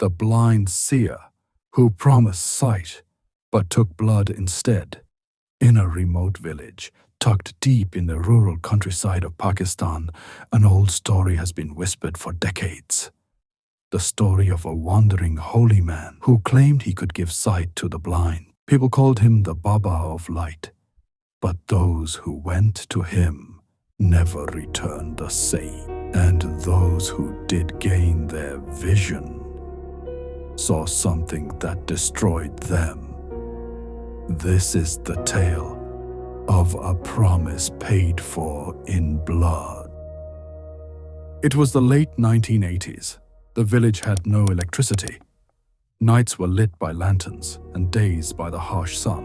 the blind seer who promised sight but took blood instead. In a remote village, tucked deep in the rural countryside of Pakistan, an old story has been whispered for decades. The story of a wandering holy man who claimed he could give sight to the blind. People called him the Baba of Light, but those who went to him never returned the same. And those who did gain their vision saw something that destroyed them. This is the tale of a promise paid for in blood. It was the late 1980s. The village had no electricity. Nights were lit by lanterns and days by the harsh sun.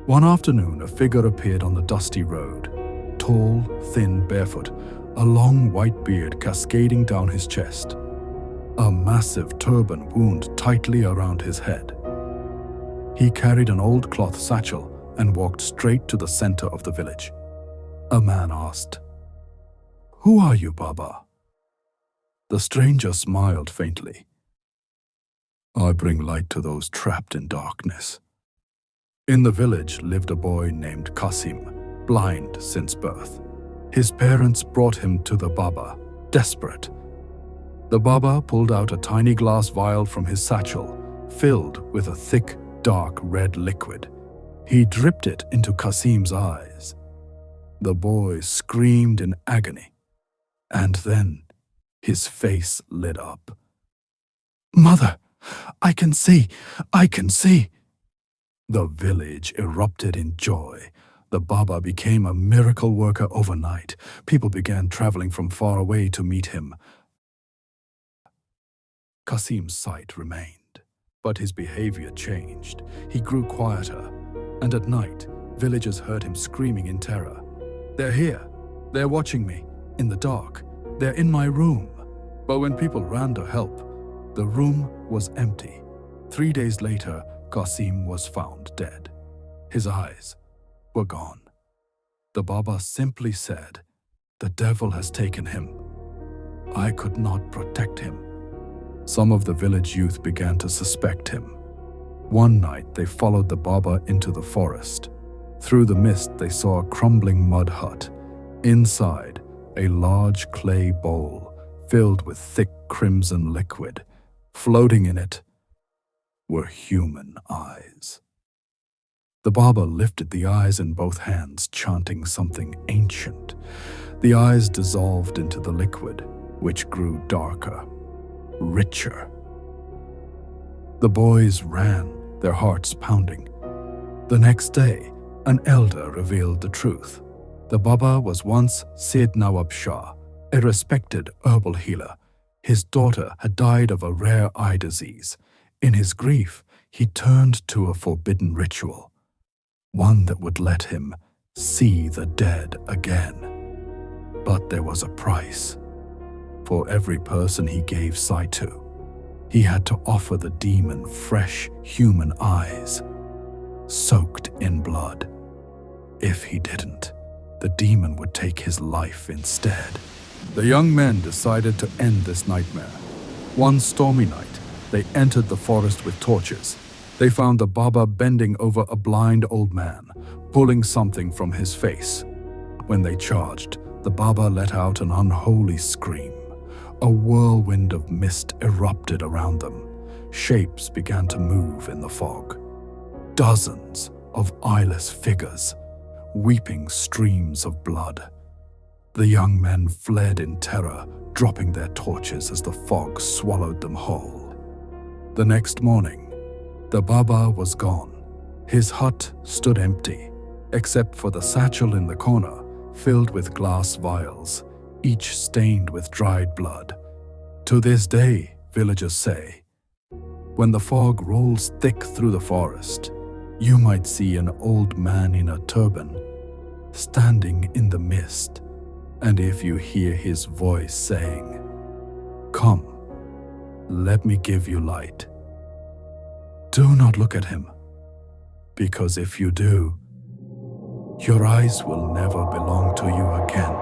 One afternoon, a figure appeared on the dusty road, tall, thin, barefoot, a long white beard cascading down his chest, a massive turban wound tightly around his head. He carried an old cloth satchel and walked straight to the center of the village. A man asked, "Who are you, Baba?" The stranger smiled faintly. "I bring light to those trapped in darkness." In the village lived a boy named Qasim, blind since birth. His parents brought him to the Baba, desperate. The Baba pulled out a tiny glass vial from his satchel, filled with a thick, dark red liquid. He dripped it into Qasim's eyes. The boy screamed in agony, and then his face lit up. "Mother, I can see! I can see!" The village erupted in joy. The Baba became a miracle worker overnight. People began traveling from far away to meet him. Qasim's sight remained, but his behavior changed. He grew quieter, and at night, villagers heard him screaming in terror. "They're here! They're watching me! In the dark! They're in my room!" But when people ran to help, the room was empty. 3 days later, Qasim was found dead. His eyes were gone. The Baba simply said, "The devil has taken him. I could not protect him." Some of the village youth began to suspect him. One night, they followed the Baba into the forest. Through the mist, they saw a crumbling mud hut. Inside, a large clay bowl filled with thick crimson liquid. Floating in it were human eyes. The Baba lifted the eyes in both hands, chanting something ancient. The eyes dissolved into the liquid, which grew darker, richer. The boys ran, their hearts pounding. The next day, an elder revealed the truth. The Baba was once Sid Nawab Shah, a respected herbal healer. His daughter had died of a rare eye disease. In his grief, he turned to a forbidden ritual, one that would let him see the dead again. But there was a price. For every person he gave sight to, he had to offer the demon fresh human eyes, soaked in blood. If he didn't, the demon would take his life instead. The young men decided to end this nightmare. One stormy night, they entered the forest with torches. They found the Baba bending over a blind old man, pulling something from his face. When they charged, the Baba let out an unholy scream. A whirlwind of mist erupted around them. Shapes began to move in the fog. Dozens of eyeless figures, weeping streams of blood. The young men fled in terror, dropping their torches as the fog swallowed them whole. The next morning, the Baba was gone. His hut stood empty, except for the satchel in the corner, filled with glass vials, each stained with dried blood. To this day, villagers say, when the fog rolls thick through the forest, you might see an old man in a turban standing in the mist, and if you hear his voice saying, "Come, let me give you light," do not look at him, because if you do, your eyes will never belong to you again.